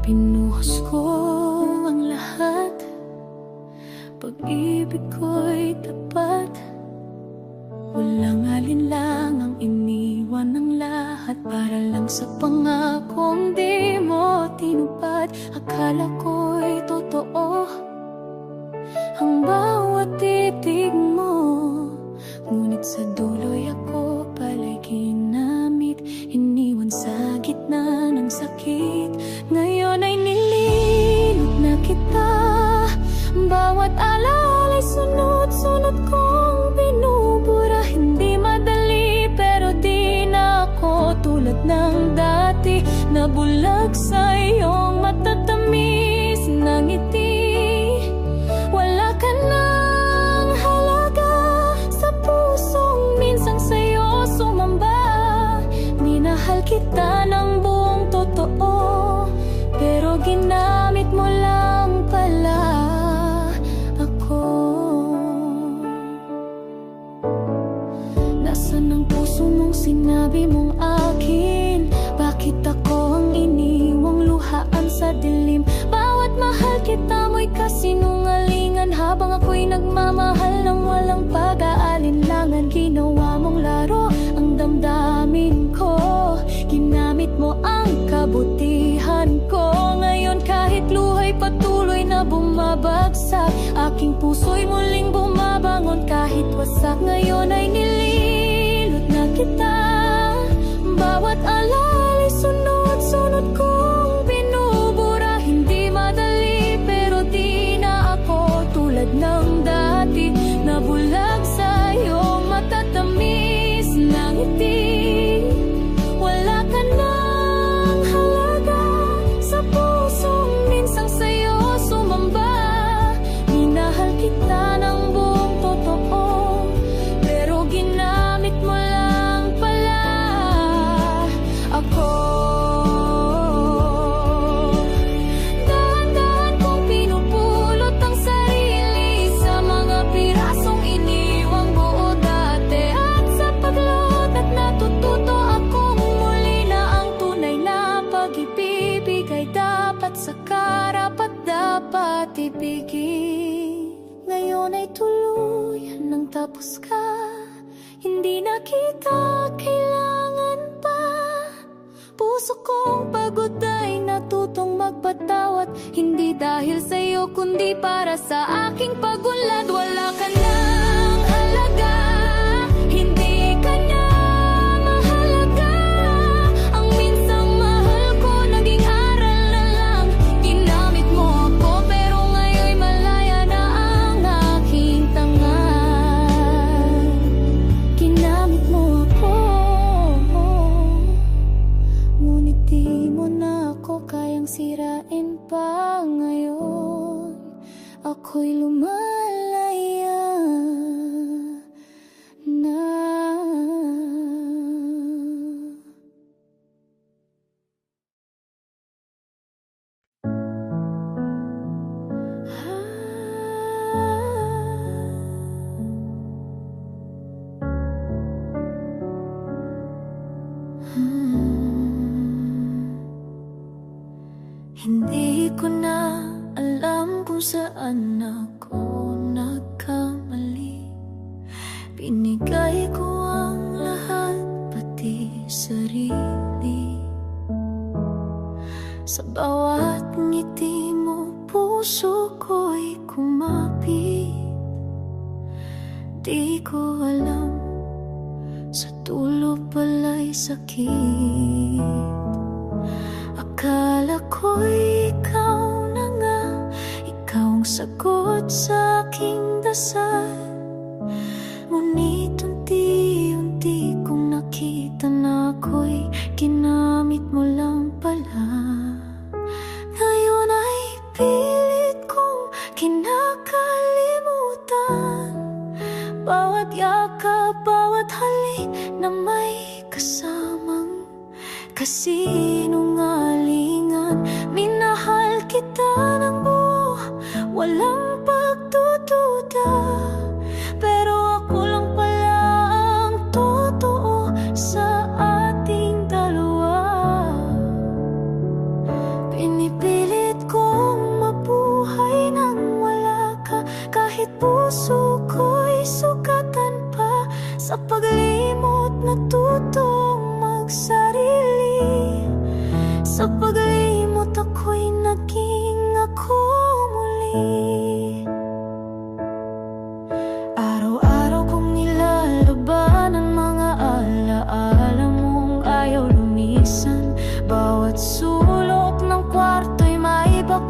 Pinuhos ko ang lahat, pag-ibig ko'y tapat. Walang alinlangang iniwan ng lahat, para lang sa pangakong di mo tinupad. Akala ko'y totoo ang bawat titig mo, ngunit sa dulo'y ako pala'y ginamit, iniwan sa gitna ng sakit. Ngayon ay nililot na kita, bawat alala'y sunod-sunod kong binubura. Hindi madali pero di na ako tulad ng dati, nabulag sa iyong matatamis na ngiti. Wala ka nang halaga sa pusong minsang sa'yo sumamba. Minahal kita ng buong totoo, pero ginamit mo lang pala ako. Nasaan ang puso mong sinabi mong akin? Bakit ako ang iniwang luhaan sa dilim? Bawat mahal kita mo'y kasinungalingan, habang ako'y nagmamahal ng walang pag-aalinlangan. Ginawa mong laro ang damdamin ko, ginamit mo ang kabutihan ko. Ngayon kahit luha'y patuloy na bumabagsak, aking puso'y muling bumabangon kahit wasak. Ngayon ay nililot na kita, bawat alala'y sunod-sunod kong binubura. Hindi madali pero di na ako tulad ng dati, nabulag sa iyong matatamis na ngiti. Wala ka nang halaga sa pusong minsang sa'yo sumamba. Minahal kita ng buong totoo, pero ginamit mo lang pala ako. Dahan-dahan kong pinupulot ang sarili sa mga pirasong iniwang buo dati. At sa paglot at natututo akong muli na ang tunay na pag-ibig ay dapat sa karapat dapat ibigin. Ngayon ay tuluyan nang tapos ka, hindi na kita kailangan pa. Puso kong pagod ay natutong magpatawad, hindi dahil sa'yo kundi para sa aking pagunlad. Wala ka nang halaga, hindi ka na mahalaga. Ang minsang mahal ko naging aral na lang. Ginamit mo ako pero ngayon'y malaya na ang aking tangan. Ginamit mo ako, ngunit di mo na ako kayang sirain pa. Ngayon ako'y lumalaya na. Hindi ko na alam kung saan ako nagkamali. Binigay ko ang lahat, pati sarili. Sa bawat ngiti mo, puso ko'y kumapit. Di ko alam, sa dulo pala'y sakit. Akala ko'y ikaw na nga, ikaw ang sagot sa aking dasal. Ngunit unti-unti kong nakita na ako'y ginamit mo lang pala. Ngayon ay pilit kong kinakalimutan bawat yakap, bawat halik na may kasamang kasinungalingan. Minahal kita ng buo, walang pagdududa, pero ako lang pala ang totoo sa ating dalawa. Pinipili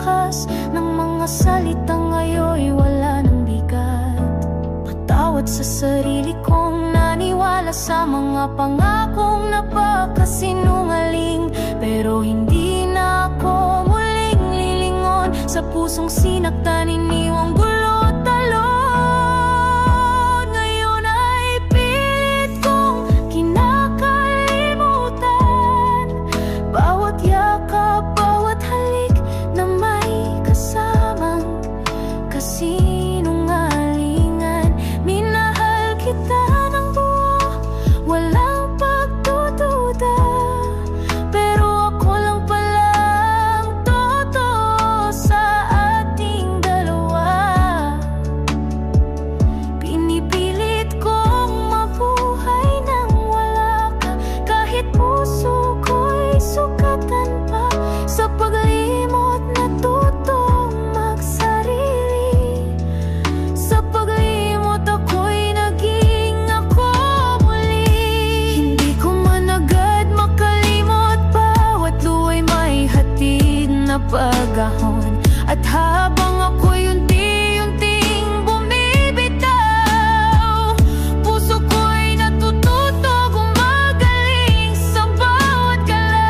wakas ng mga salitang ngayon wala ng bigat. Patawad sa sarili kong naniwala sa mga pangakong napakasinungaling. Pero hindi na ako muling lilingon sa pusong sinaktan, iniwang gulot talon. Ngayon ay pilit kong kinakalimutan bawat yakap, bawat halik na may kasamang kasinungalingan. Minahal kita ng buo, walang pagdududa, pero ako lang palang totoo sa ating dalawa. Pinipilit kong mabuhay nang wala ka, kahit puso ko'y sukatan pa. Sa paglimot natutong magsarili, sa paglimot ako'y naging ako muli. Hindi ko man agad makalimot, bawat luwa'y may hatid na pag-ahon. At habang ako'y unti-unting bumibitaw, puso ko'y natututo gumagaling sa bawat galaw.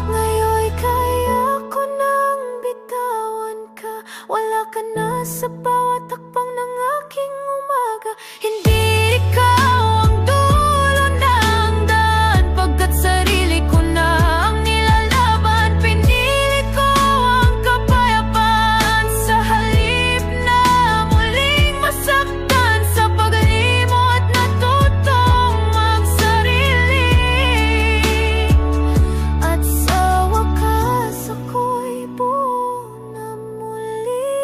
Ngayon'y kaya ko nang bitawan ka, wala ka na sa bawat takpang ng aking umaga. Hindi ikaw ang dulo ng daan, pagkat sarili ko na ang nilalaban. Pinili ko ang kapayapaan sa halip na muling masaktan. Sa paglimot natutong magsarili, at sa wakas ako'y buo na muli.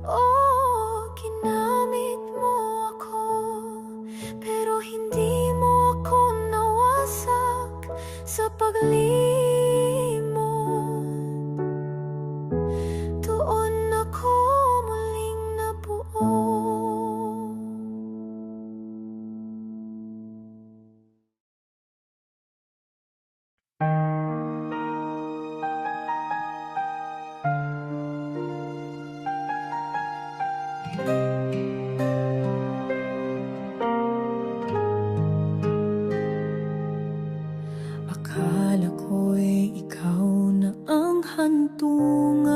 Oh, ginamit mo ako, pero hindi mo ako nawasak sa paglimot. Doon ako muling nabuo. Akala ko'y ikaw na ang hantungan,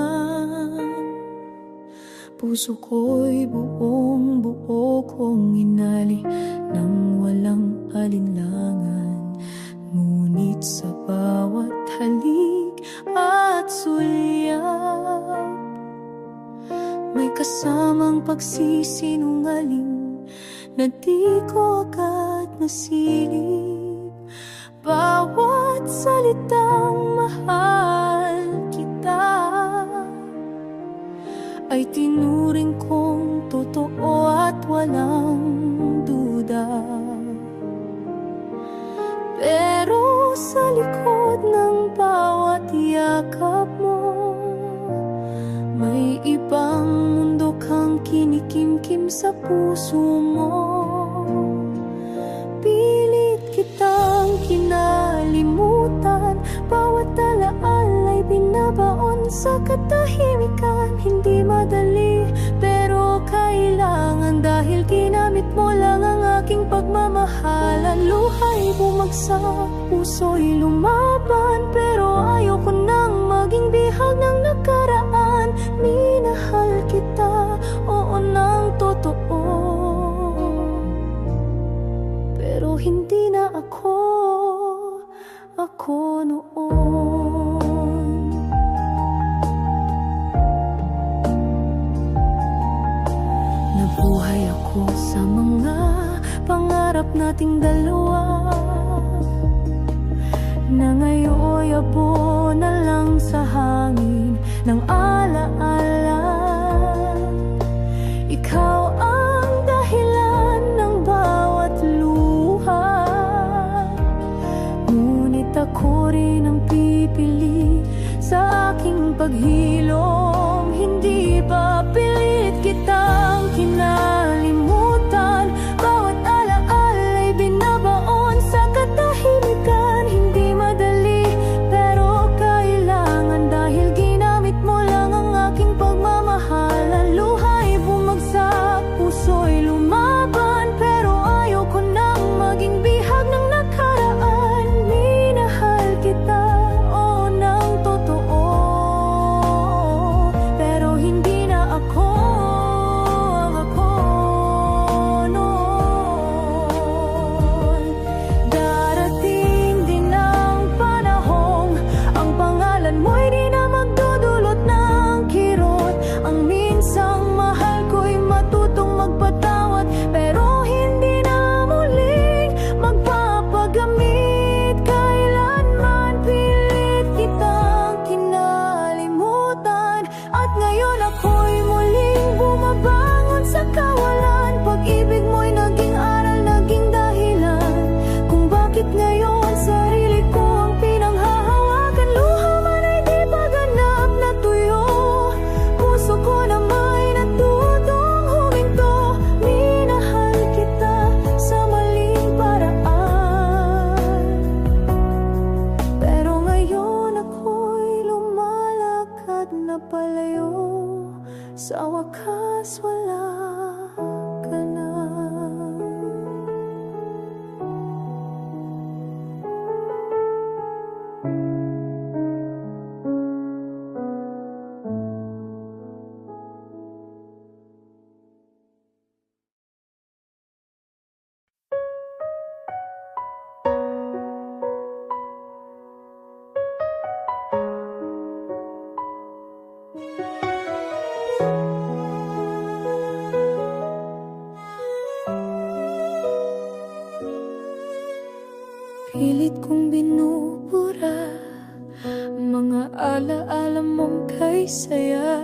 puso ko'y buong buo kong inali nang walang alinlangan. Ngunit sa bawat halik at sulyap, may kasamang pagsisinungaling na di ko agad nasilip. Bawat salitang mahal kita ay tinuring kong totoo at walang duda. Pero sa likod ng bawat yakap mo, may ibang mundo kang kinikimkim sa puso mo. Pilit kitang kinalimutan, bawat alaala'y binabaon sa katahimikan. Hindi madali, pero kailangan, dahil ginamit mo lang ang aking pagmamahalan. Luha'y bumagsak, puso'y lumaban, pero ayoko nang maging bihag ng nakaraan. Minahal kita, oo ng totoo, pero hindi na ako noon. Nabuhay ako sa mga pangarap nating dalawa, na ngayon'y abo na lang sa hangin ng alaala. Ikaw ang dahilan ng bawat luha, ngunit ako rin ang pipili sa aking paghilom. Hindi ba pilit kitang kinalimutan, bawat alaala'y binabaon sa katahimikan. Hindi madali, pero sa wakas wala ka na. Pilit kong binubura mga alaala mong kay saya,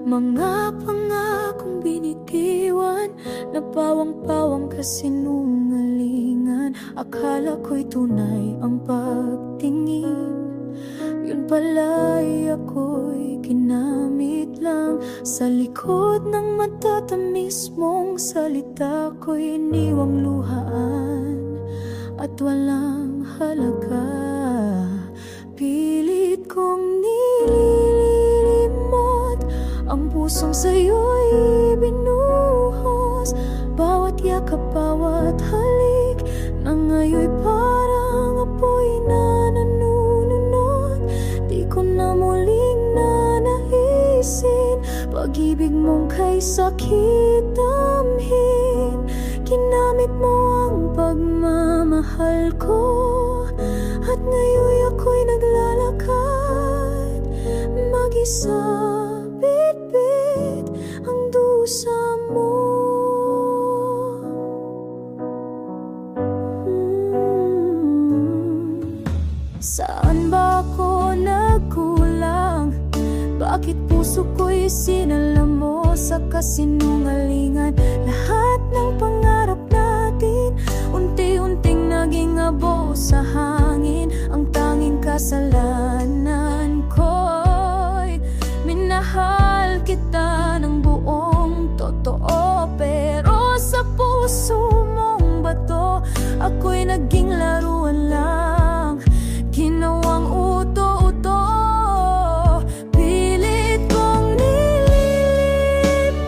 mga pangakong binitiwan na pawang-pawang kasinungalingan. Akala ko'y tunay ang pagtingin, yun pala'y ako'y ginamit lang. Sa likod ng matatamis mong salita ko'y iniwang luhaan at walang halaga. Pilit kong nililimot ang pusong sa'yo'y binuhos. Bawat yakap, bawat halik na ngayon'y parang apoy na nanununod. Di ko na muling nanaisin pag-ibig mong kay sakit damhin. Ginamit mo ang pagmamahal ko at ngayon ako'y naglalakad mag-isa, bit-bit ang dusa mo. Saan ba ako nagkulang? Bakit puso ko'y sinala mo sa kasinungalingan? Lahat ng pangarap natin unti-unting naging abo sa hangin. Ang tanging kasalanan ko'y minahal kita ng buong totoo, pero sa puso mong bato ako'y naging laruan lang, ginawang uto-uto. Pilit kong nililimot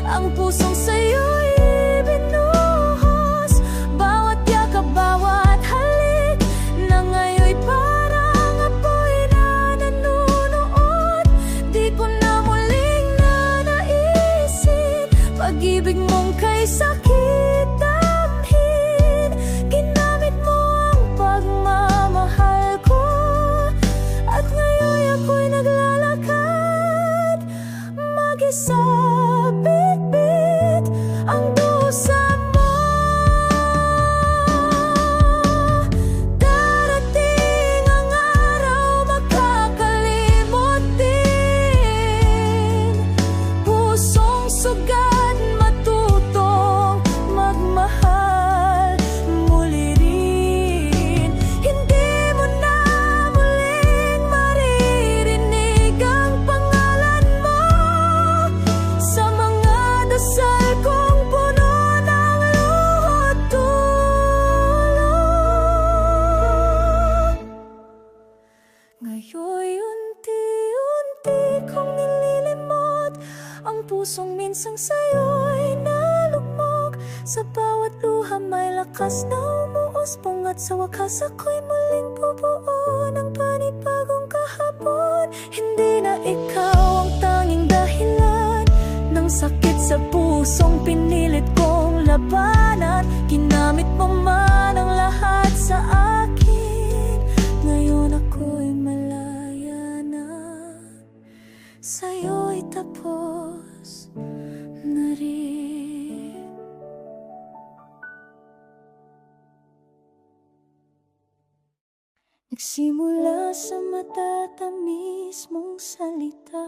ang pusong sa'yo'y binuhos. Bawat yakap, bawat halik na ngayon'y parang apoy na nanunuot. Di ko na muling nanaisin pag-ibig mong kay sakit damhin. Ginamit mo ang pagmamahal ko at ngayon ako'y naglalakad mag-isa, bit-bit ang dusa mo. Darating ang araw makakalimot din, pusong sugat matutong magmahal muli rin. Hindi mo na muling maririnig ang pangalan mo sa mga dasal kong puno ng luhod tulo. Ngayon'y unti-unti kong nililimot ang pusong minsang sa'yo'y nalugmok. Sa bawat luha may lakas na umuusbong at sa wakas ako'y muling bubuo ng panibagong kahapon. Hindi na ikaw ang tanging dahilan ng sakit sa pusong pinilit kong labanan. Ginamit mo man ang lahat sa akin, ngayon ako'y malaya na, sa'yo'y tapos na rin. Nagsimula sa matatamis mong salita,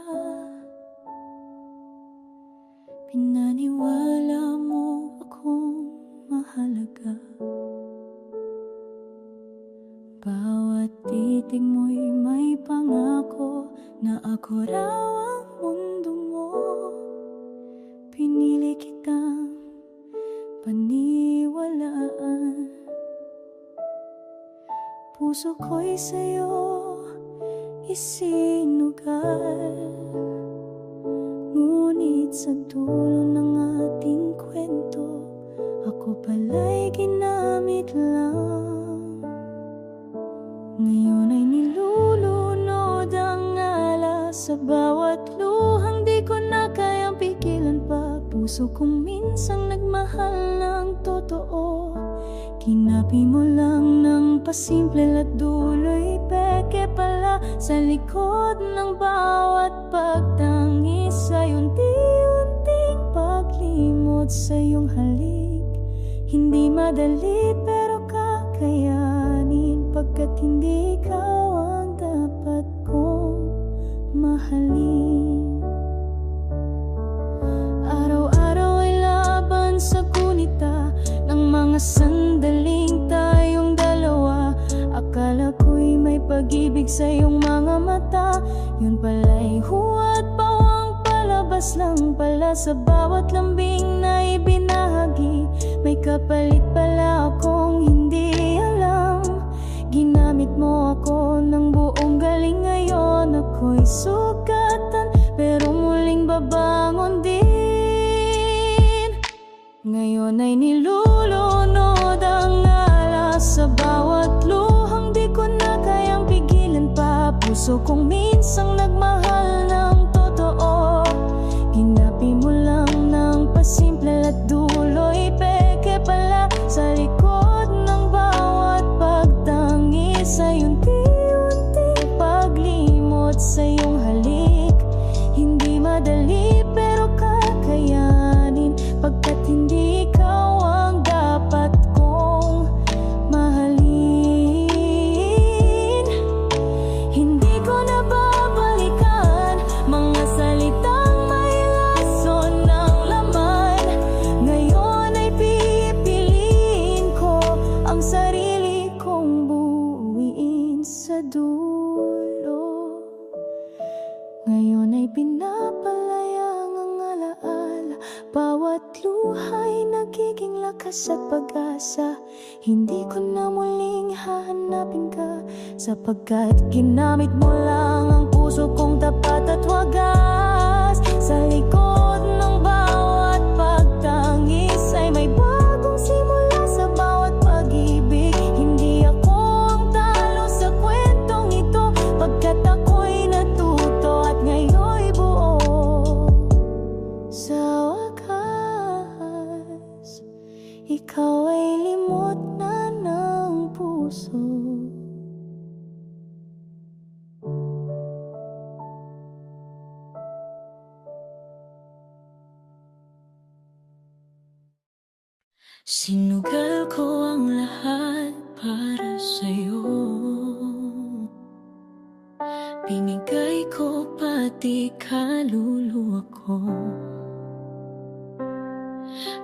pinaniwala mo akong mahalaga. Bawat titig mo'y may pangako na ako raw ang mundo mo. Pinili kitang paniwalaan, puso ko'y sa'yo isinugal. Ngunit sa dulo ng ating kwento, ako pala'y ginamit lang. Ngayon ay nilulunod ang alas sa bawat luhang di ko na kayang pigilan pa. Puso kong minsang nagmahal ng totoo, kinapi mo lang ng pasimple at dulo'y peke pala. Sa likod ng bawat pagtangis ay unti-unting paglimot sa iyong halik. Hindi madali pero kakayanin, pagkat hindi ikaw ang dapat kong mahalin. Araw-araw ay laban sa gunita ng mga sandaling tayong dalawa. Akala ko'y may pag-ibig sa iyong mga mata, yun pala'y huwad pawang palabas lang pala. Sa bawat lambing na ibinahagi, may kapalit pala akong hindi alam. Ginamit mo ako ng buong galing, ngayon ako'y sugatan pero muling babangon din. Ngayon ay nilulunod ang alas sa bawat luhang di ko na kayang pigilan pa. Puso kong minsang nagmahal ng totoo, ginapi mo lang ng pasimple at dulo'y peke pala. Sa likod ng bawat pagtangis ay unti-unting paglimot sa iyong halik. Hindi madali pero kakayanin, pagkat hindi ikaw ang dapat kong mahalin. Hindi ko na babalikan mga salitang may lason ng laman. Ngayon ay pipiliin ko ang sarili kong buuin sa dulo. Ngayon ay pinapalayang ang alaala, bawat luha'y nagiging lakas at pag-asa. Hindi ko na muling hahanapin ka, sapagkat ginamit mo lang ang puso kong tapat at wagas. Sa likod ng bawat pagtangis ay may bagong simula sa bawat pag-ibig. Hindi ako ang talo sa kwentong ito, pagkat ako'y natuto at ngayon'y buo. Sa wakas, ikaw ay limot na ng puso. Sinugal ko ang lahat para sa'yo, binigay ko pati kaluluwa ko.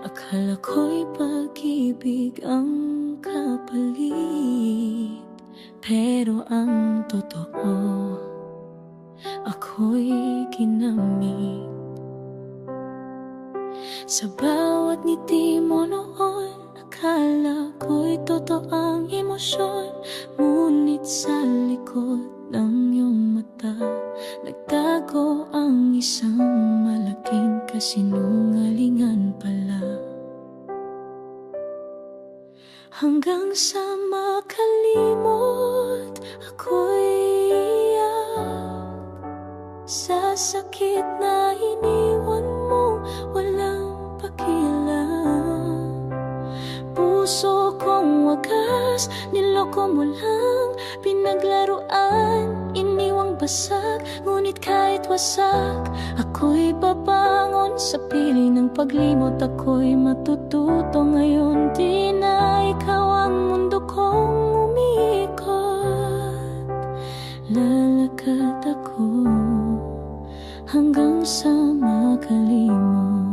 Akala ko'y pag-ibig ang kapalit, pero ang totoo, ako'y ginamit. Sa bawat ngiti mo noon, akala ko'y totoo ang emosyon. Ngunit sa likod ng iyong mata, nagtago ang isang malaking kasinungalingan pala. Hanggang sa makalimot, ako'y iyak sa sakit na iniwan mo, walang pakialam. Puso kong wagas, niloko mo lang, pinaglaruan, iniwang basag. Ngunit kahit wasak, ako'y babangon. Sa piling ng paglimot, ako'y matututo. Ngayon di na ikaw ang mundo kong umiikot. Lalakad ako hanggang sa makalimot.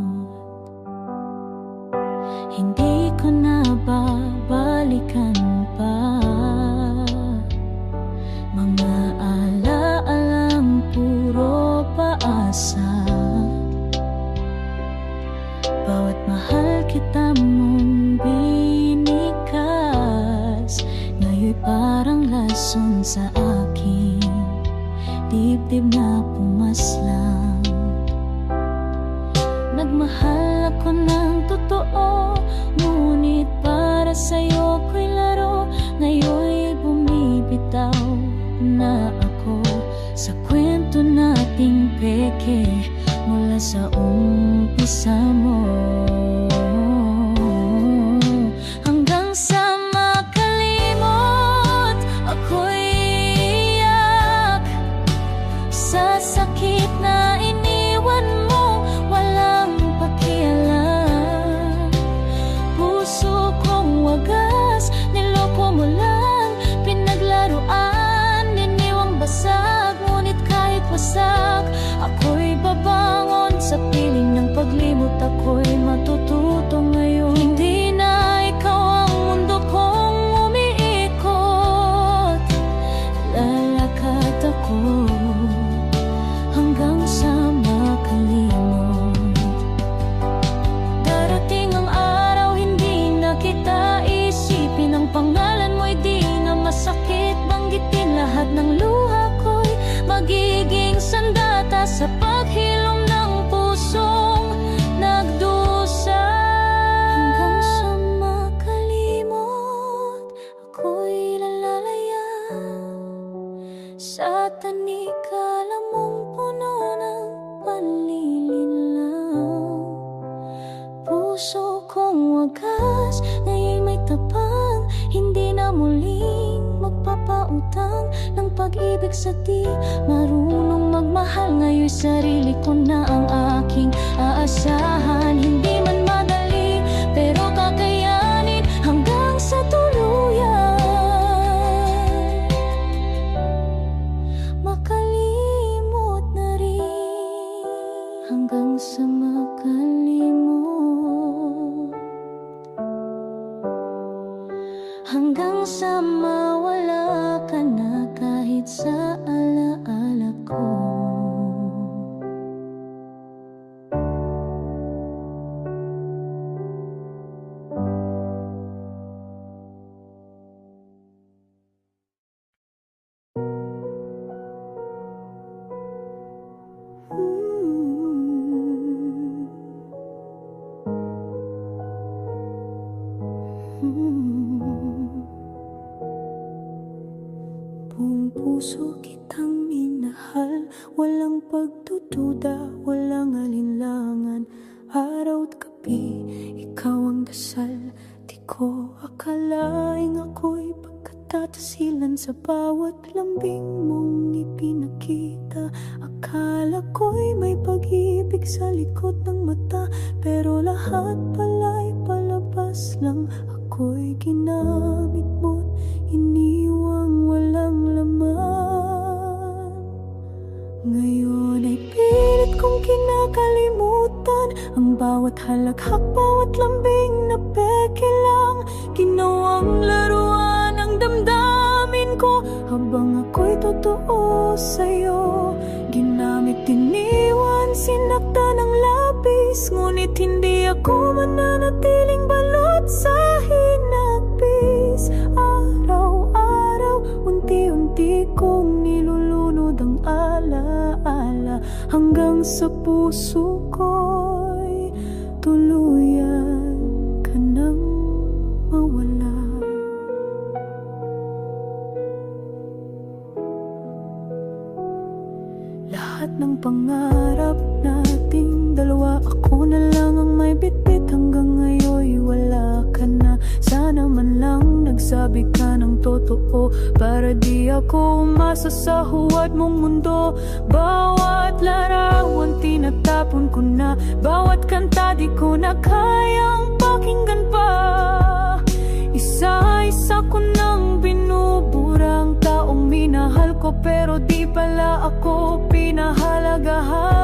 Hindi ko na babalikan pa mga alaalang puro paasa. Bawat mahal kita mong binikas, ngayon'y parang lason sa aking dibdib na pumaslang. Nagmamahal ako ng totoo, ngunit para sa'yo ko'y laro. Ngayon'y bumibitaw na ako sa kwento nating peke mula sa umpisa mo. Hanggang sa makalimot, ako'y iyak sa sakit na iniwan mo, walang pakialam. Puso kong wagas, niloko mo lang, pinaglaruan, niniwang basag. Ngunit kahit wasak, ako'y babangon sa piling ng paglimot. Ako'y matututo ngayon, hindi na ikaw ang mundo kong umiikot. Lalakad ako hanggang sa makalimot. Darating ang araw, hindi na kita isipin. Ang pangalan mo'y di na masakit banggitin. Lahat ng luha ko'y magiging sandata sa paghilom ng pusong nagdusa. Hanggang sa makalimot, ako'y lalaya sa tanikala mong puno ng panlilinlang. Puso kong wagas, ngayon may tapang, hindi na muling magpapautang ng pag-ibig sa di marunong magmahal. Ngayon sarili ko na ang aking aasahan. Hindi man madali, pero kakayanin hanggang sa tuluyan. Makalimot na rin hanggang sa makalimot. Hanggang sa mawala ka na kahit sa alaala ko. Buong puso kitang minahal, walang pagdududa, walang alinlangan. Araw at gabi, ikaw ang dasal. Di ko akalaing ako'y pagkatatasilan sa bawat lambing mong ipinakita. Akala ko'y may pag-ibig sa likod ng mata, pero lahat pala'y palabas lang. Ako'y ginamit mo't iniwang walang laman. Ngayon ay pilit kong kinakalimutan ang bawat halakhak, bawat lambing na peke lang. Ginawang laruan ang damdamin ko habang ako'y totoo sa'yo. Ginamit, iniwan, sinakta ng labis, ngunit hindi ako mananatiling balot sa hinagpis. Araw-araw, unti-unti kong nilulunod ang alaala hanggang sa puso ko'y tuluyan ka nang mawala. Lahat ng pangarap nating dalawa, ako na lang ang may bitbit. Hanggang ngayon'y wala ka na. Sana man lang nagsabi ka ng totoo, para di ako umasa sa huwad mong mundo. Bawat larawan tinatapon ko na, bawat kanta di ko na kayang pakinggan pa. Isa-isa ko nang binubura ang taong minahal ko, pero di pala ako pinahalagahan.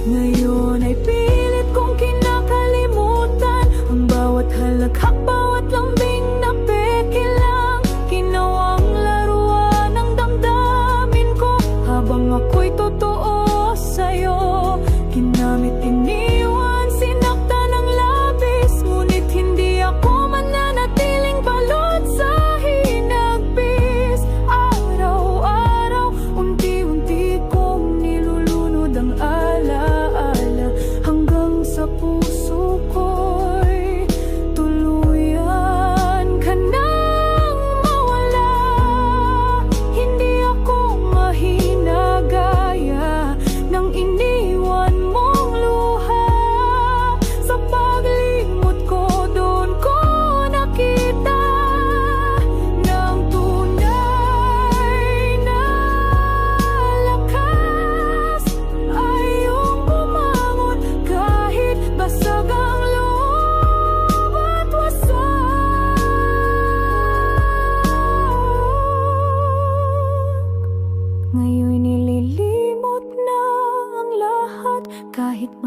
Ngayon ay pilit kong kinakalimutan ang bawat halakhak, bawat lambing na peke lang. Ginawang laruan ang damdamin ko habang ako'y totoo sa'yo. Ginamit, iniwan, sinakta ng labis, ngunit hindi ako mananatiling balot sa hinagpis. Araw-araw, unti-unti kong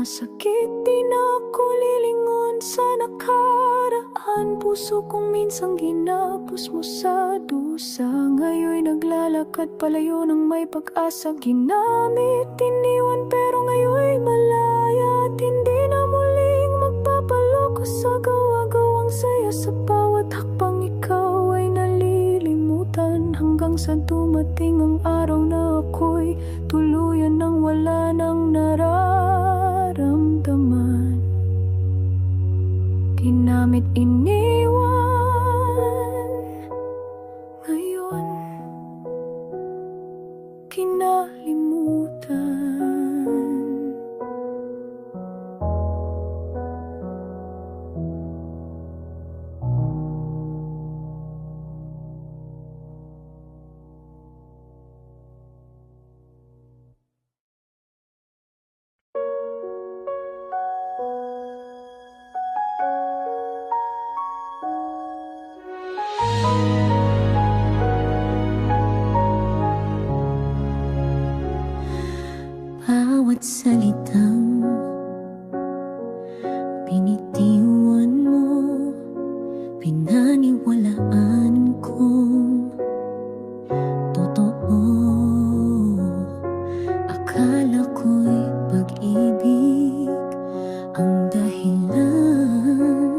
masakit, di na ako lilingon sa nakaraan. Puso kong minsang ginapos mo sa dusa. Ngayon'y naglalakad palayo ng may pag-asa. Ginamit, iniwan, pero ngayon'y malaya. At hindi na muling magpapaloko sa gawa-gawang saya. Sa bawat hakbang ikaw ay nalilimutan, hanggang sa dumating ang araw na ako'y tuluyan nang wala nang nararamdaman. Ginamit, iniwan, ngayon kinalimutan. Bawat salitang binitiwan mo, pinaniwalaan kong totoo. Akala ko'y pag-ibig ang dahilan.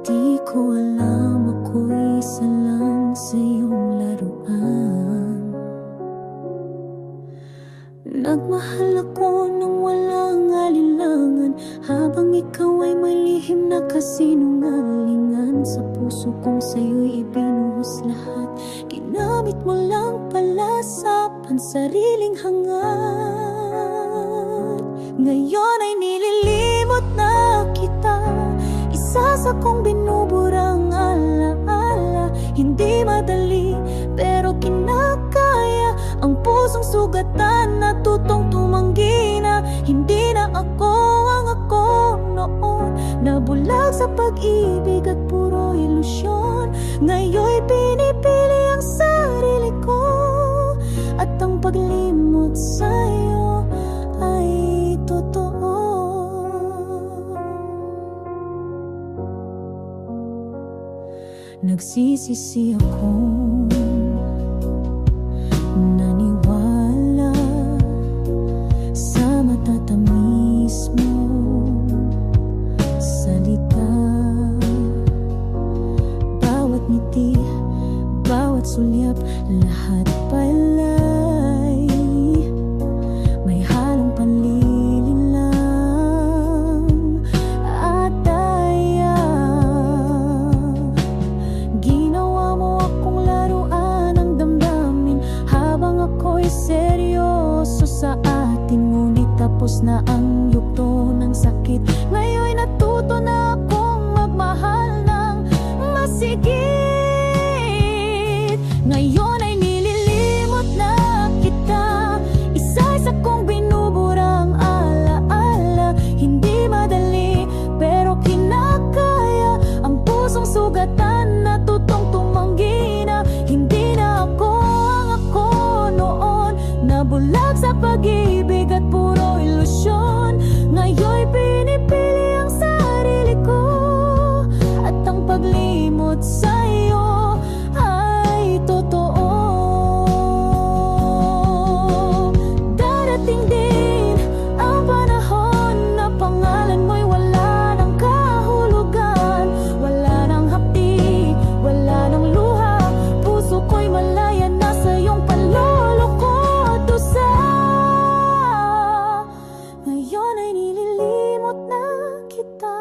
Di ko alam ako'y isa lang sa iyong laruan. Nagmahal ako nang walang alinlangan, habang ikaw ay may lihim na kasinungalingan. Sa puso kong sa'yo'y ibinuhos lahat. Ginamit mo lang pala sa pansariling hangat. Ngayon ay nililimot na kita, isa sa kong binuburang alaala. Hindi madali pero kinakaya, ang pusong sugatan na tutong tumanggi na. Hindi na ako ang ako noon, nabulag sa pag-ibig at puro ilusyon. Ngayon'y pinipili ang sarili ko, at ang paglimot sa'yo ay totoo. Nagsisisi akong naniwala sa matatamis mong salita. Bawat ngiti, bawat sulyap, lahat pala'y may halong panlilinlang at daya. Ginawa mo akong laruan ng damdamin, habang ako'y seryoso sa atin. Ngunit tapos na ang yugto ng sakit. Ngayon'y natuto na akong magmahal ng masigit. Ngayon ay nililimot na kita, isa sa kong binuburang alaala. Hindi madali pero kinakaya, ang pusong sugatan na tutong tumanggi na. Hindi na ako ang ako noon, nabulag sa pag-ibig at puro ilusyon. Ngayon'y pinipili ang sarili ko, at ang paglimot sa'yo ay totoo. Darating din ang panahon na pangalan mo'y wala ng kahulugan. Wala ng hapdi, wala ng luha, puso ko'y malaya na sa iyong panloloko at dusa. Ngayon ay nililimot na kita,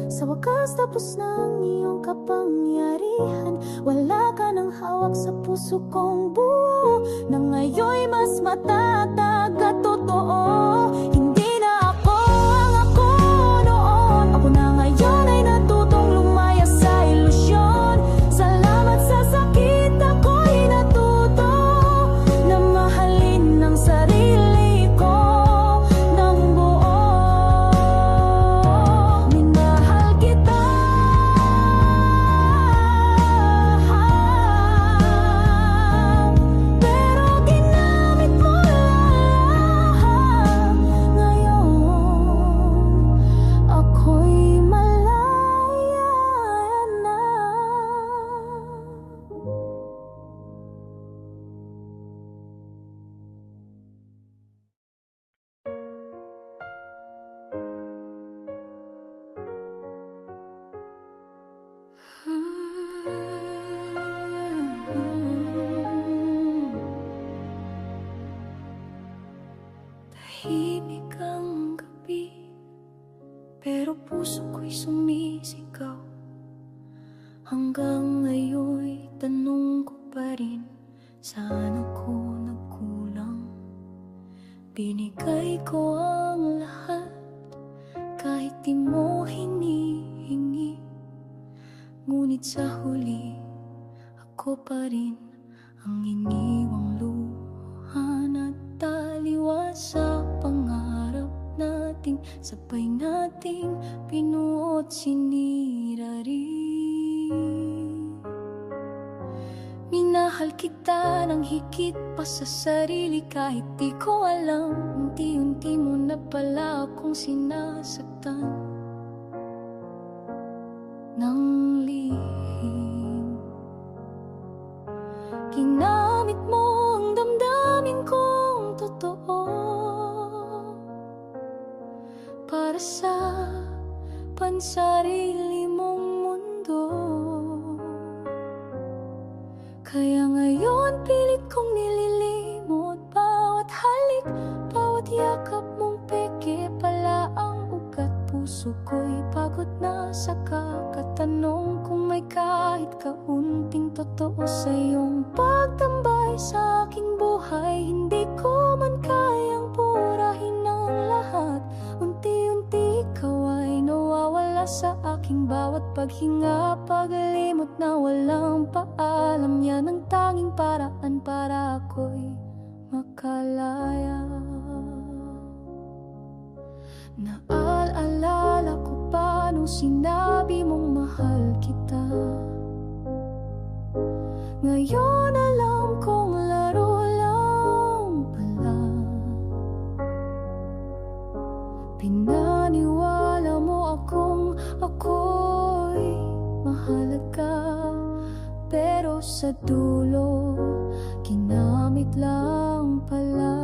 sa wakas tapos ng iyong kapangyarihan. Wala ka ng hawak sa puso kong buo, na ngayon'y mas matatag at totoo. Hindi na ako ang ako noon, ako na ngayon ay natutong lumaya sa ilusyon. Salamat sa sakit, ako'y natuto na mahalin ang sarili ko ng buo. Minahal kita, pero ginamit mo lang pa rin. Saan ako nagkulang? Binigay ko ang lahat, kahit di mo hinihingi. Ngunit sa huli, ako pa rin ang iniwang luhan at taliwas sa pangarap nating sabay nating pinuot sinira rin. Minahal kita ng higit pa sa sarili kahit di ko alam. Unti-unti mo na pala akong sinasaktan ng lihim. Ginamit mo ang damdamin kong totoo para sa pansarili mong mundo. Kaya ngayon pilit kong nililimot bawat halik, bawat yakap mong peke pala ang ugat. Puso ko'y pagod na sa kakatanong kung may kahit kaunting totoo sa iyong pagtambay sa aking buhay. Hindi ko man kayang purahin ang lahat. Unti-unti ikaw ay nawawala sa aking bawat paghinga, paglimot na walang paalam. Yan ang tanging paraan para ako'y makalaya. Naalala ko pa nung sinabi mong mahal kita. Ngayon alam kong laro lang pala. Pinaniwala mo ako'y mahalaga, pero sa dulo ginamit lang pala.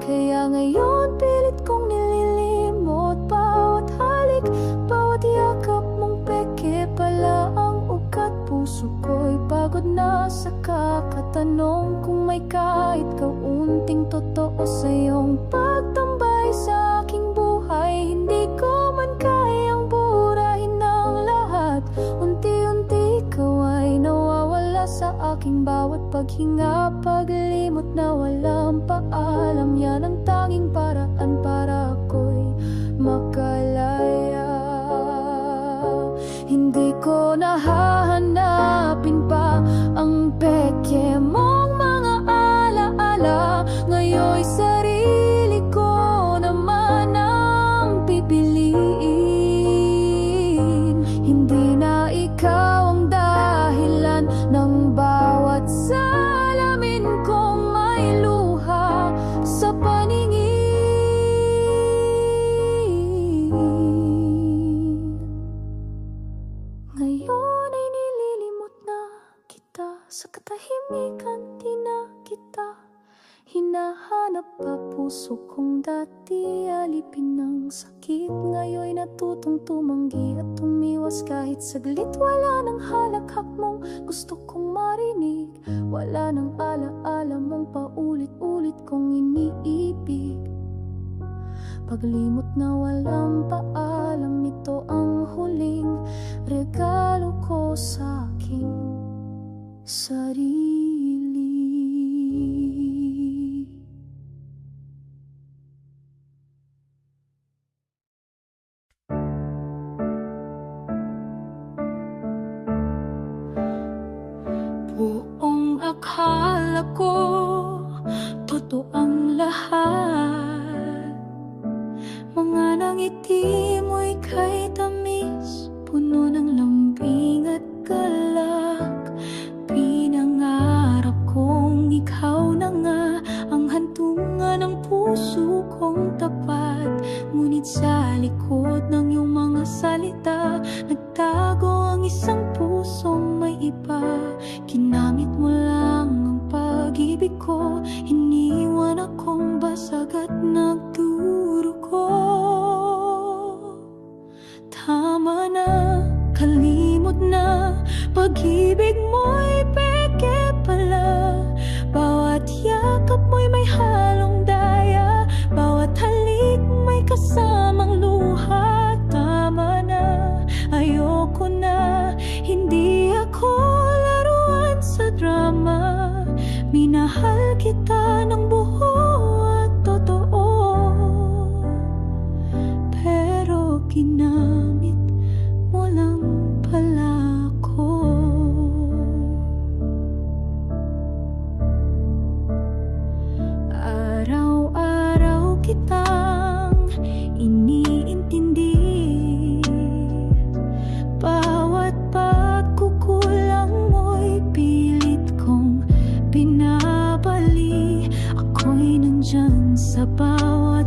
Kaya ngayon pilit kong nililimot bawat halik, bawat yakap mong peke pala ang ugat. Puso ko'y pagod na sa kakatanong kung may kahit kaunting totoo sa iyong pagtambay sa aking buhay. Hindi ko man kayang burahin ang lahat. Unti-unti ikaw ay nawawala sa aking bawat paghinga, paglimot na walang paalam. Yan ang tanging paraan para ako'y makalaya. Hindi ko nahahanapin pa ang peke mong mga alaala. Ngayon'y sarili ko naman ang pipiliin. Hindi na ikaw ang dahilan ng bawat salamin kong may luha sa paningin. Ngayon ay nililimot na kita sa katahimikan, di na kita hinahanap pa. Puso kong dati alipin ng sakit, ngayon'y natutong tumanggi at tumiwas. Kahit saglit wala nang halakhak mong gusto kong marinig, wala nang alaala mong paulit-ulit kong iniibig. Paglimot na walang paalam, ito ang huling regalo ko sa aking sarili. Buong akala ko totoo ang lahat. Mga nangiti mo'y kay tamis, puno ng lambing at galak. Pinangarap kong ikaw na nga ang hantungan ng puso kong tapat. Ngunit sa likod ng iyong mga salita, nagtago ang isang pusong may iba. Ginamit mo lang ang pag-ibig ko, iniwan akong basag at nagdurugo. Tama na, kalimot na, pag-ibig mo'y peke pala. Bawat yakap mo'y may halong daya, bawat halik may kasamang luha. Tama na, ayoko na, hindi ako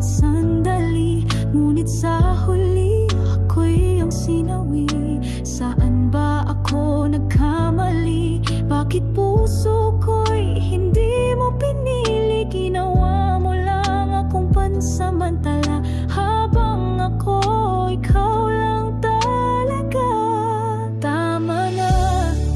bawat sandali. Ngunit sa huli, ako'y ang sinawi. Saan ba ako nagkamali? Bakit puso ko'y hindi mo pinili? Ginawa mo lang akong pansamantala, habang ako, ikaw lang talaga. Tama na,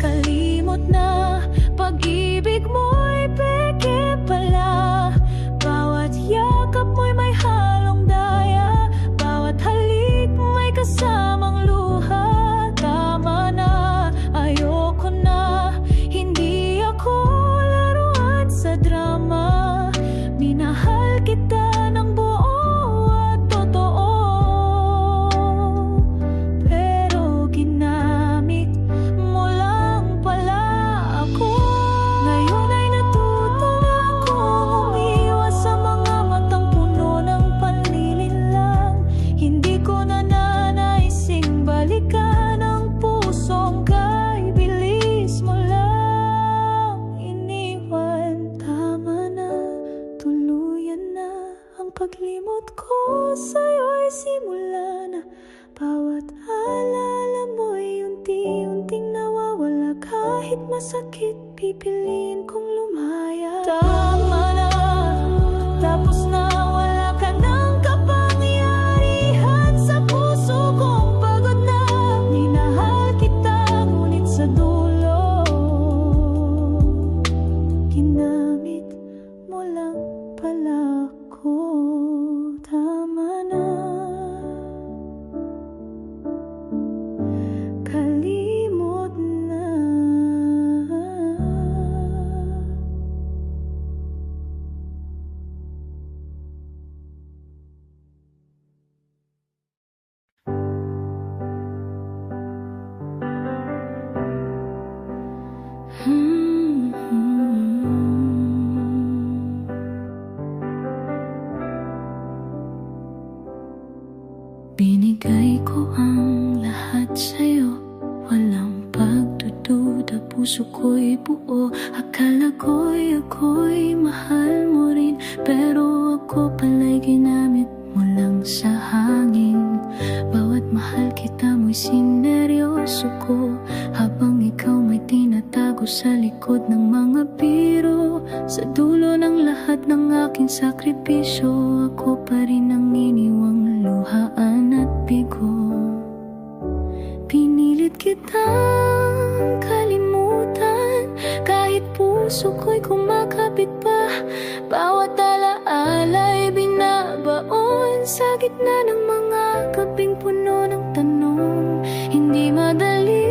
kalimot na, pag-ibig mo'y peke pala. Bawat yakap mo'y may halong daya, bawat halik may kasamang luha. Tama na, ayoko na, hindi ako laruan sa drama. Minahal kita ng buo at totoo, pero ginamit mo lang pala ako. Ngayon ay natuto na akong umiwas sa mga matang puno ng panlilinlang. Hindi ko na nanaising balikan ang pusong kay bilis mo lang iniwan. Tama na, tuluyan na ang paglimot ko sa'yo'y simula na. Bawat alala mo'y unti-unting nawawala. Kahit masakit, pipiliin kong lumaya. Tama na, tapos na, wala ka ng kapangyarihan sa puso kong pagod na. Minahal kita, ngunit sa dulo, ginamit mo lang pala ako. Tama na, kalimot na. Binigay ko ang lahat sa'yo, walang pagdududa, puso ko'y buo. Akala ko'y ako'y mahal mo rin, pero ako pala'y ginamit mo lang sa hangin. Bawat mahal kita mo'y sineryoso ko, habang ikaw may tinatago sa likod ng mga biro. Sa dulo ng lahat ng aking sakripisyo, ako pa rin ang iniwang luhaan at bigo. Pinilit kitang kalimutan, kahit puso ko'y kumakapit pa. Bawat alaala'y binabaon sa gitna ng mga gabing puno ng tanong. Hindi madali,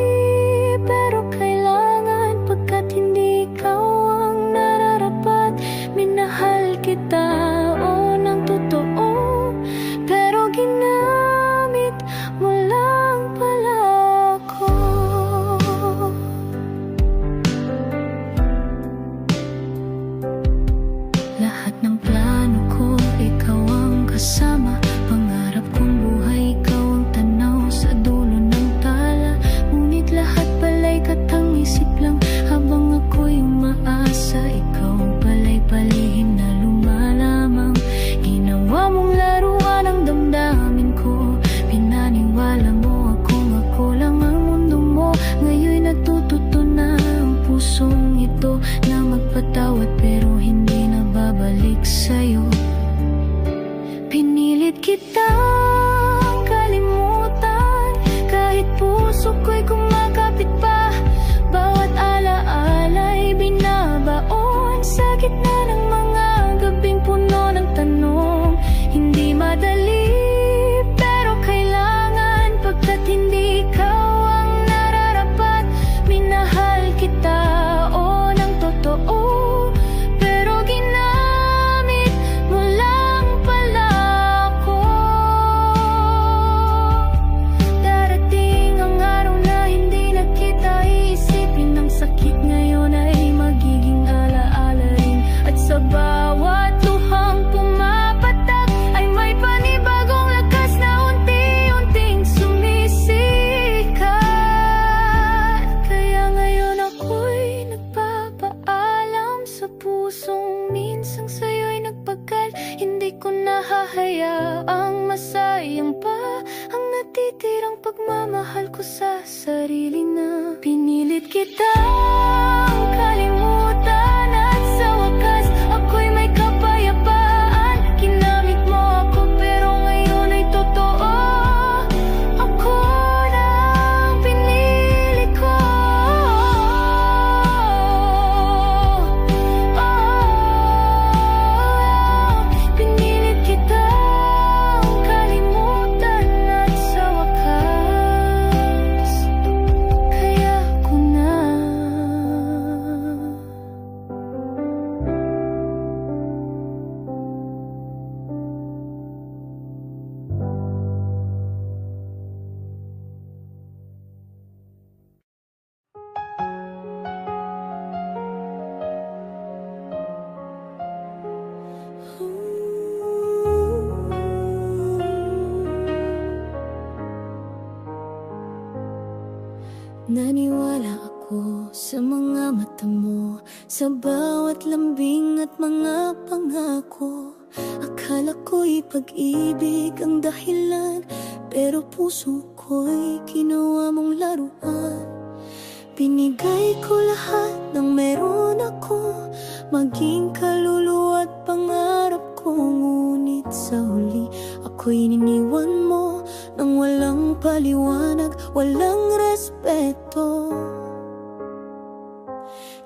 pero kailangan, pagkat hindi ikaw ang nararapat. Minahal kita, o ng totoo, pero ginamit mo lang pala ako. Lahat ng plano ko, ikaw ang kasama. Pangarap kong buhay, ikaw ang Naniwala ako sa mga mata mo, sa bawat lambing at mga pangako. Akala ko'y pag-ibig ang dahilan, pero puso ko'y ginawa mong laruan. Binigay ko lahat ng meron ako, maging kaluluwa at pangarap ko. Ngunit sa huli, ako'y niniwan mo nang walang paliwanag, walang respeto.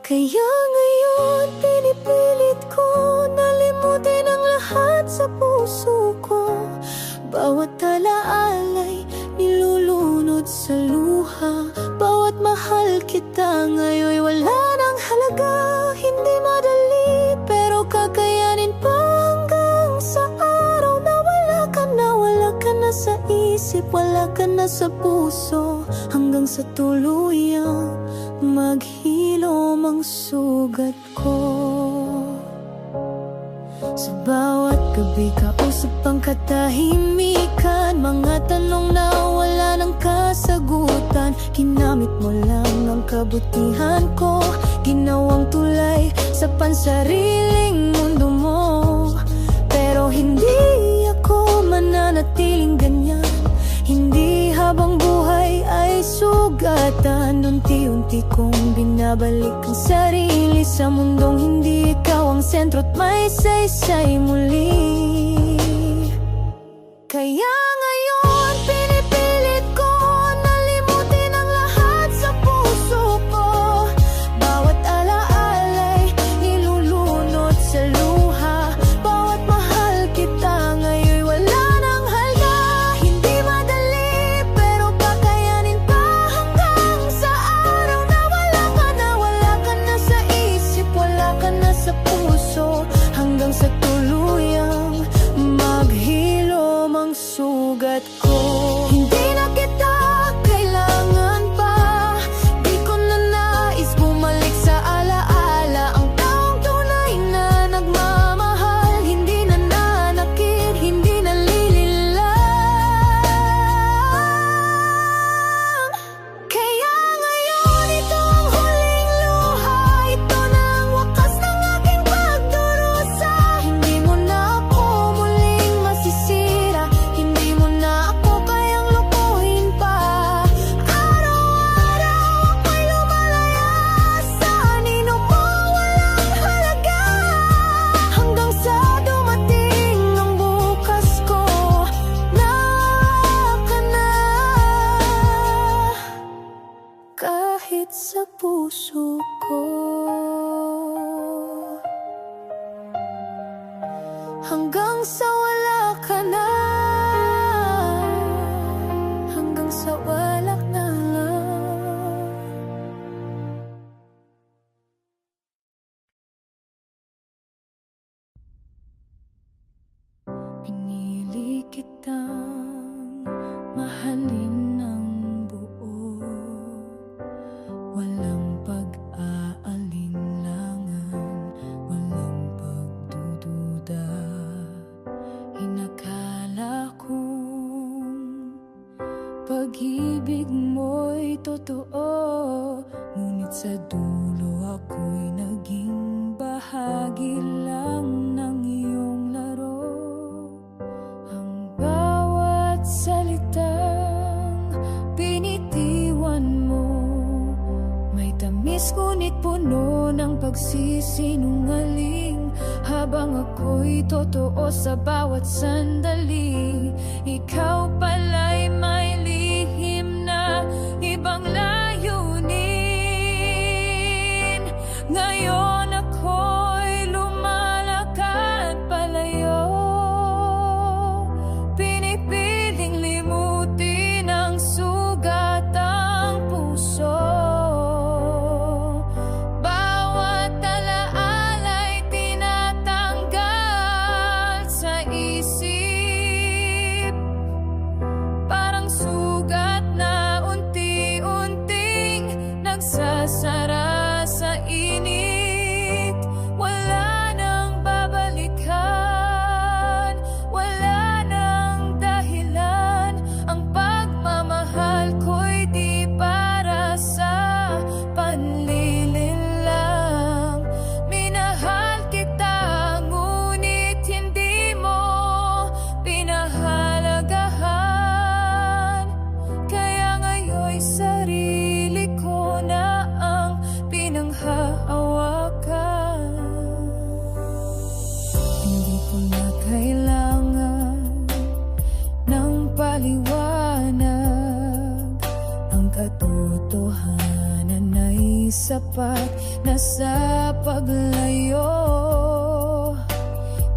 Kaya ngayon pinipilit ko na limutin ang lahat sa puso ko. Bawat alaalay nilulunod sa luha, bawat mahal kita ngayon wala nang halaga. Hindi madali pero kakayanin pa hanggang sa araw na wala ka na sa isip, wala ka na sa puso, hanggang sa tuluyang maghilom ang sugat ko. Sa bawat gabi kausap ang katahimikan, mga tanong na wala ng kasagutan. Ginamit mo lang ang kabutihan ko, ginawang tulay sa pansariling mundo mo. Pero hindi ako mananatiling ganyan, hindi habang buhay ay sugatan. Unti-unti kong binabalik ang sarili sa mundong hindi ikaw ang sentro't may saysay muli. Kaya ngayon pinipilit ko na limutin ang lahat sa puso ko. Bawat alaalay nilulunod sa luha, bawat mahal kita ngayon wala nang halga. Hindi madali pero kakayanin pa hanggang sa araw na wala ka na sa isip, wala ka na sa puso, hanggang sa tuluyang maghilom ang sugat ko. Hindi na kita kailangan pa, di ko na nais bumalik sa alaala. Ang taong tunay na nagmamahal, hindi na nanakit, hindi nalilinlang. Kaya ngayon ito ang huling luha, ito na ang wakas ng aking pagdurusa. Hindi mo na ako muling masisira, hindi mo na ako kayang lukuhin pa. Araw-araw ako'y lumalaya sa anino mo walang halaga, hanggang sa dumating ang bukas ko na ka na. Kahit sa puso ko, hanggang sa wala ka na, hanggang sa wala na lang. Pinili kitang mahalin ng buo, walang pag-aalinlangan, walang pagdududa. Inakala kong pag-ibig mo'y totoo, ngunit sa dulo ako'y naging bahagi lang ng iyong laro. Ang bawat salitang binitiwan mo may tamis ngunit puno ng pagsisinungaling. Habang ako'y totoo sa bawat sandali, ikaw pala'y may lihim na ibang layunin. Ngayon ako'y lumalakad palayo, pinipiling limutin ang sugat ang puso. Bawat alaalay tinatanggal sa isip, parang sugat na unti-unting nagsasara sa inip. sapat na sa paglayo.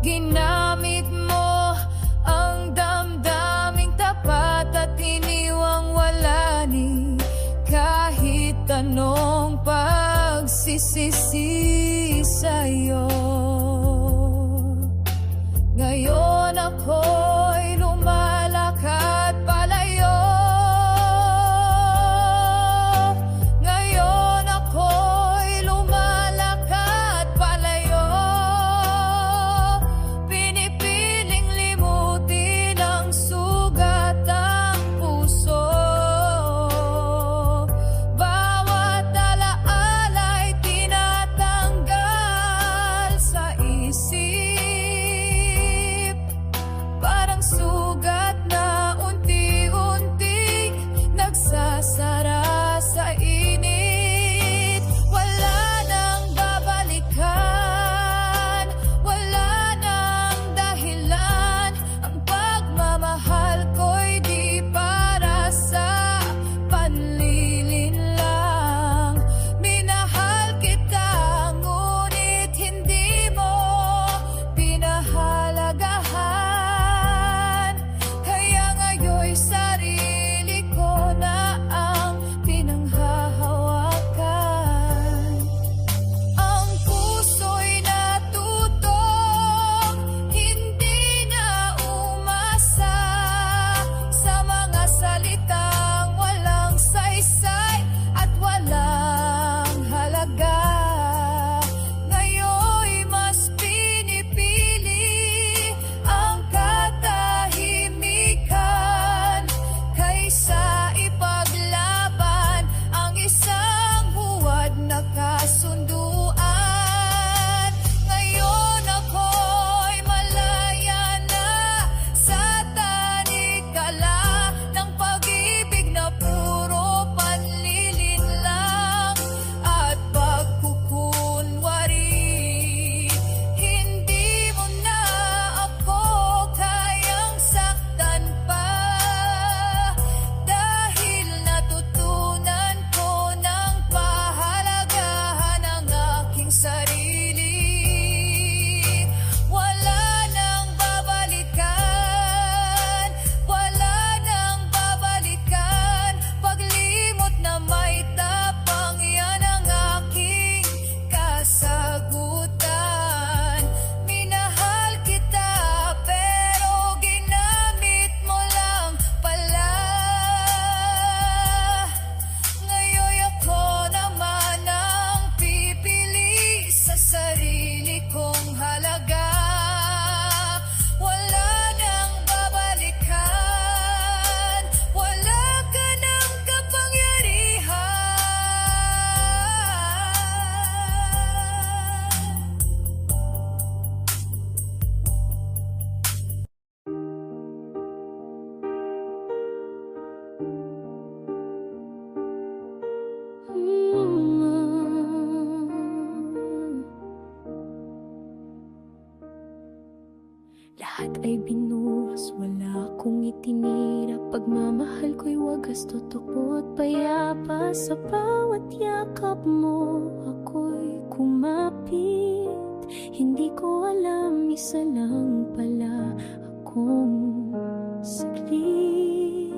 Ginamit mo ang damdaming tapat at iniwang wala ni kahit anong pagsisisi sa'yo. Ngayon ako'y lumalakad palayo. Ngayon ako'y lumalakad palayo. Pinipiling limutin ang sugat ang puso. Bawat alaala'y tinatanggal sa isip. Parang sugat na unti-unting nagsasara sa init. Wala nang babalikan, wala nang dahilan. Ang pagmamahal ko'y di para sa panlilin lang. Minahal kita, ngunit hindi mo pinahalagahan. Kaya ngayon'y sarili ko na ang pinanghahawakan. Ang puso'y natutong hindi na umasa sa mga salitang walang saysay at walang halaga. Ngayon'y mas pinipili ang katahimikan kaysa ipaglaban ang isang huwad na kasunduan. Ngayon ako'y malaya na sa tanikala ng pag-ibig na puro panlilin lang at pagkukunwari. Hindi mo na ako kayang saktan pa, dahil natutunan ko ng pahalagahan ang aking sarili. Wala nang babalikan, wala nang babalikan. Paglimot na may tapang, yan ang aking kasagutan. Minahal kita pero ginamit mo lang pala. Ngayon ako naman ang pipili sa sarili kong halaga. Wala nang babalikan, wala ka ng kapangyarihan. Lahat ay binuhos, wala akong itinira. Pagmamahal ko'y wagas, tutukbo at payapa. Sa bawat yakap mo, ako'y kumapit. Hindi ko alam, isa lang pala akong saglit.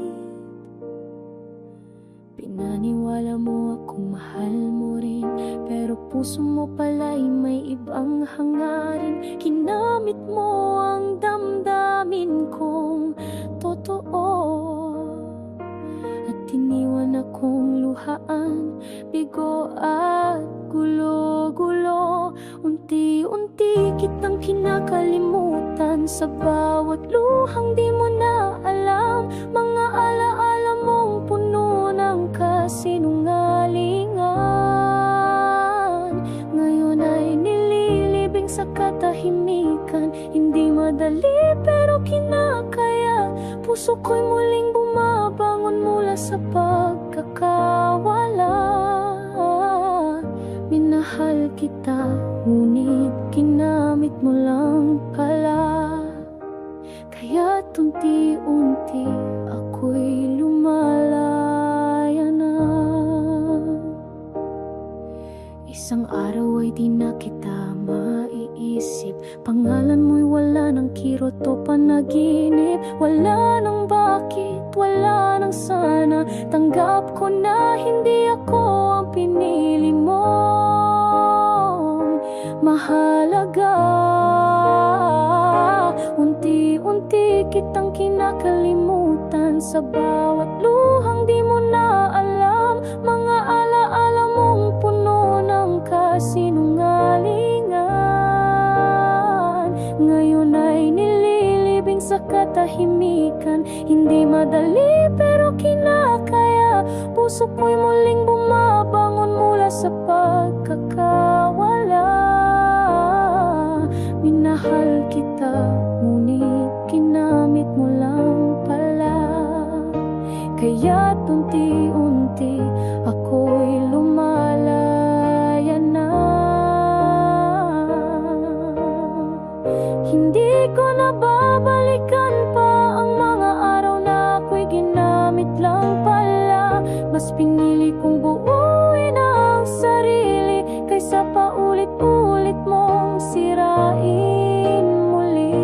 Pinaniwala mo akong mahal mo rin, pero puso mo pala'y may ibang hangarin. Ginamit mo ang damdamin kong totoo at iniwan akong luhaan, bigo at gulo-gulo. Unti-unti kitang kinakalimutan, sa bawat luhang di mo na alam. Mga alaala mong puno ng kasinungalingan, ngayon ay nililibing sa katahimikan. Hindi madali pero kinakaya, puso ko'y muling bumabangon mula sa pagkakawala. Minahal kita, ngunit ginamit mo lang pala. Kaya't unti-unti ako'y lumalaya na. Isang araw ay di na kita maiisip. Pangalan mo'y wala ng kirot o panaginip. Wala ng bakit, wala ng sana. Tanggap ko na hindi ako ang pinili mong mahalaga. Unti-unti kitang kinakalimutan. Sa bawat luhang di mo na alam. Mga alaala mong puno ng kasinungalingan. Ngayon ay nililibing sa katahimikan. Hindi madali pero kinakaya. Puso ko'y muling bumabangon mula sa pagkakawala. Minahal kita, ngunit ginamit mo lang pala. Kaya't unti-unti ako'y lumalaya na. Hindi ko na babalikan pa ang mga araw na ako'y ginamit lang pala. Mas pinili kong buuin ang sarili kaysa paulit-ulit mong sirain muli.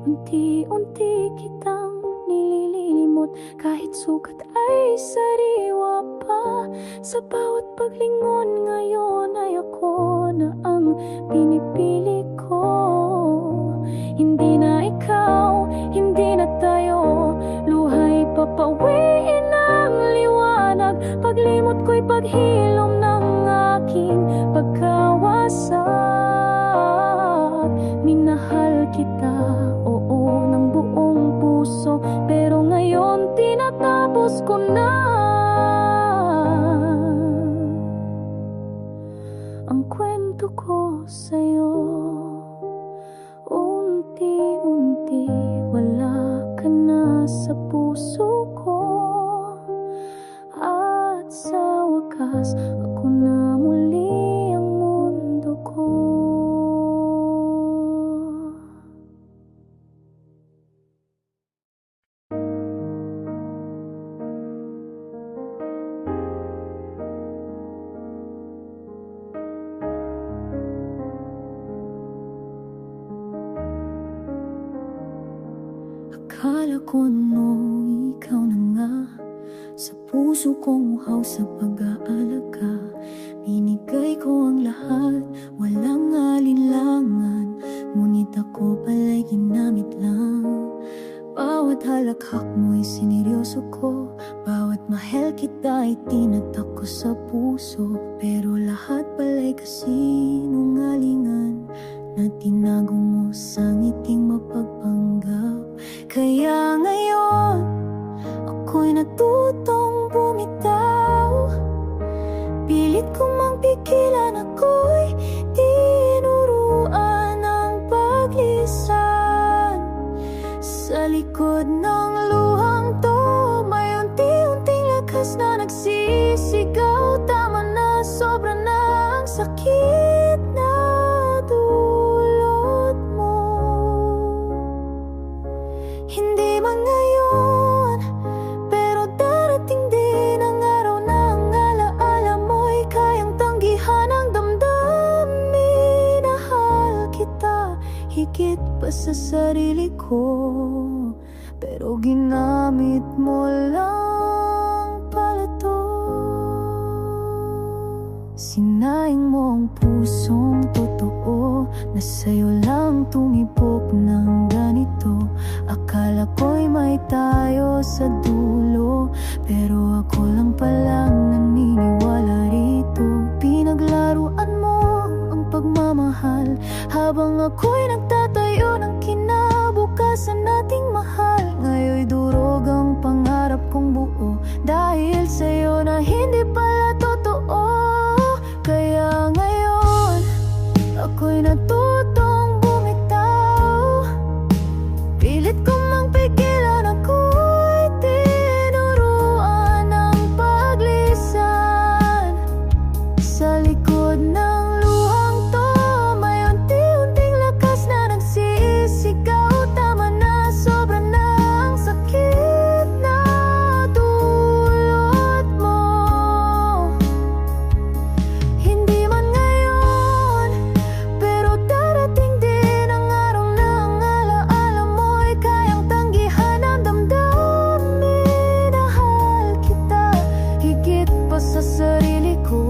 Unti-unti kitang nilililimot, kahit sugat ay sariwa pa. Sa bawat paglingon ngayon ay ako na ang pinipili ko. Hindi na ikaw, hindi na tayo, luha'y papawiin ang liwanag. Paglimot ko'y paghilom ng aking pagkawasak. Minahal kita, oo, ng buong puso, pero ngayon tinatapos ko na ang kwento ko sa'yo. Unti-unti wala ka na sa puso ko, at sa wakas ako na muli ang mundo ko. Akala ko noong ikaw na nga, sa puso kong uhaw sa pag-aalaga. Binigay ko ang lahat, walang alinlangan, ngunit ako pala'y ginamit lang. Bawat halakhak mo'y sineryoso ko, bawat mahal kita ay tinatak ko sa puso. Pero lahat pala'y kasinungalingan na tinago mo sa ngiting mapagpanggap. Kaya ngayon, ako'y natutong bumitaw. Pilit ko mang pigilan, ako'y tinuruan ng paglisan. Sa likod ng luhang to, may unti-unting lakas na nagsisigaw. Tama na, sobra na ang sakit na dulot mo. Hindi man ngayon, pero darating din ang araw na ang alaala mo'y kayang tanggihan ang damdamin. Minahal kita higit pa sa sarili ko, pero ginamit mo lang pala to. Sinaing mo ang pusong totoo, na sa'yo lang tumibok ng ganito. Akala ko'y may tayo sa dulo, pero ako lang palang naniniwala rito. Pinaglaruan mo ang pagmamahal, habang ako'y nagtatayo ng kinabukasan nating mahal. Ngayon'y durog ang pangarap kong buo, dahil sa'yo na hindi pala totoo. Kaya ngayon, ako'y natutong bumitaw. Pilit ko mang pigilan, ako'y tinuruan ng paglisan. Sa likod ng luhang to, may unti-unting lakas na nagsisigaw. Tama na, sobra na ang sakit na dulot mo. pa sa sarili ko,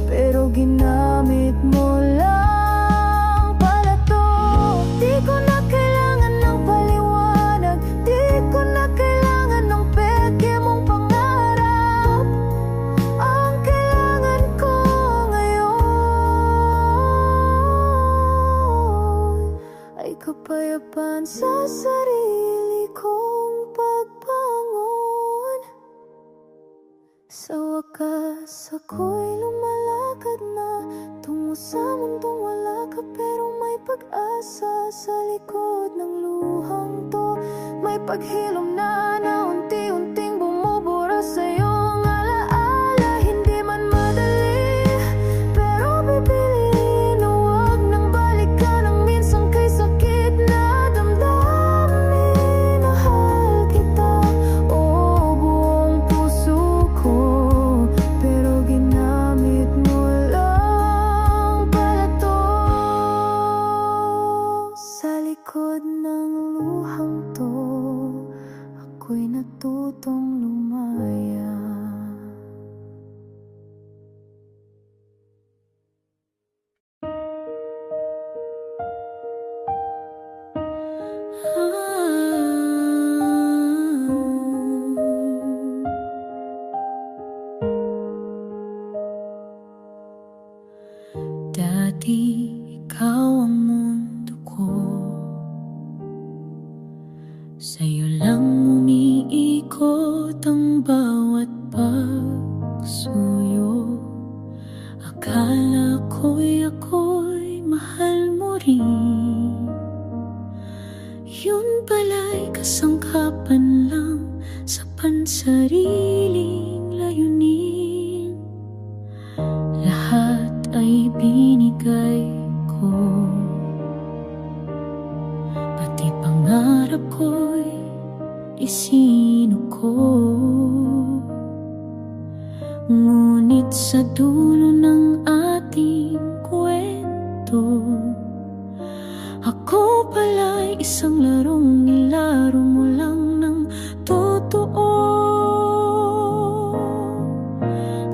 pero ginamit mo lang pala to. Di ko na kailangan ng paliwanag, di ko na kailangan ng peke mong pangarap. Ang kailangan ko ngayon ay kapayapaan sa sarili kong pagbangon. Sa wakas ako'y lumalakad na tungo sa mundong wala ka, pero may pag-asa sa likod ng luhang to. May paghilom na unti-unting bumubura sa'yo ang alaala. Hindi man madali, pero pipiliin na huwag nang balikan ang minsan kay sakit na damdamin. Mahal kita, oo, buong puso ko, pero ginamit mo lang pala to. Sa likod ng luhang to, ako'y natutong lumaya. Dati ikaw ang mundo ko, sa'yo lang umiikot ang bawat pagsuyo. Akala ako'y mahal mo rin, yun pala'y kasangkapan lang sa pansariling layunin. Lahat ay binigay ko, pati pangarap ko'y isinuko. Ngunit sa dulo ng ating kwento, ako pala'y isang larong nilaro mo lang ng totoo.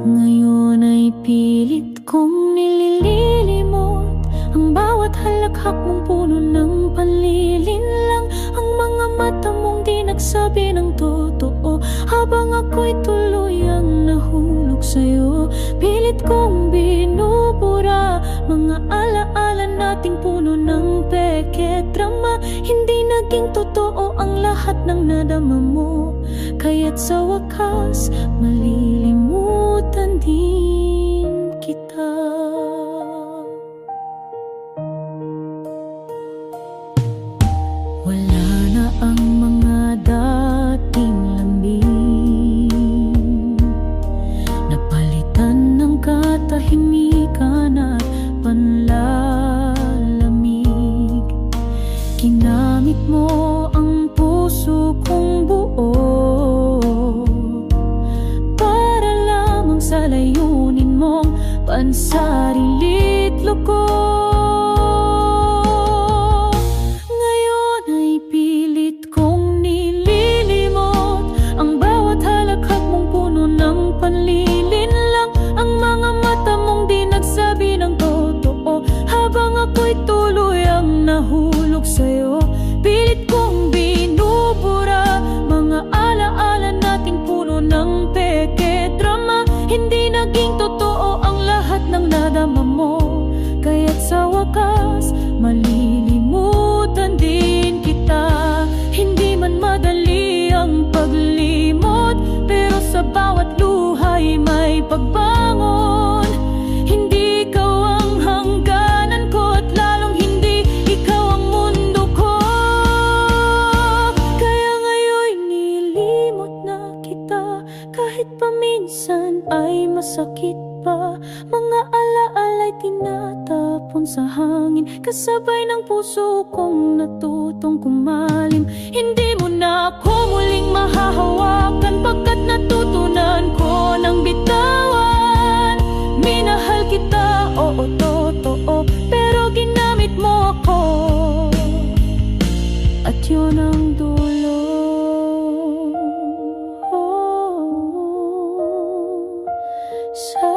Ngayon ay pilit kong nilililimot ang bawat halakhak mong puno ng panlilinlang. Ang mga mata mong di nagsabi ng totoo, habang ako'y tuluyang nahulog sa'yo. Pilit kong binubura mga alaala nating puno ng peke drama. Hindi naging totoo ang lahat ng nadama mo, kaya't sa wakas malilimutan din kita. Wala na ang mga dating lambing, napalitan ng katahimikan at panlalamig. Ginamit mo ang puso kong buo para lamang sa layunin mong pansarilit loko. Ngayon ay pilit kong nililimot ang bawat halakhak mong puno ng panlilinlang. Ang mga mata mong di nagsabi ng totoo, habang ako'y tuluyang nahulog sa'yo. Pilit kong binubura mga alaala nating puno ng peke drama. Hindi naging totoo ang lahat ng nadama mo, kaya't sa wakas malilimutan din kita. Hindi man madali ang paglimot, pero sa bawat luha'y may pagbangon. Hindi ikaw ang hangganan ko, at lalong hindi ikaw ang mundo ko. Kaya ngayon'y nilimot na kita, kahit paminsan ay masakit pa. Mga alaala'y tinatapon sa hangin, kasabay ng puso kong natutong kumalim. Hindi mo na ako muling mahahawakan, pagkat natutunan ko ng bitawan. Minahal kita, oo, totoo, pero ginamit mo ako, at yun ang dulo. Sa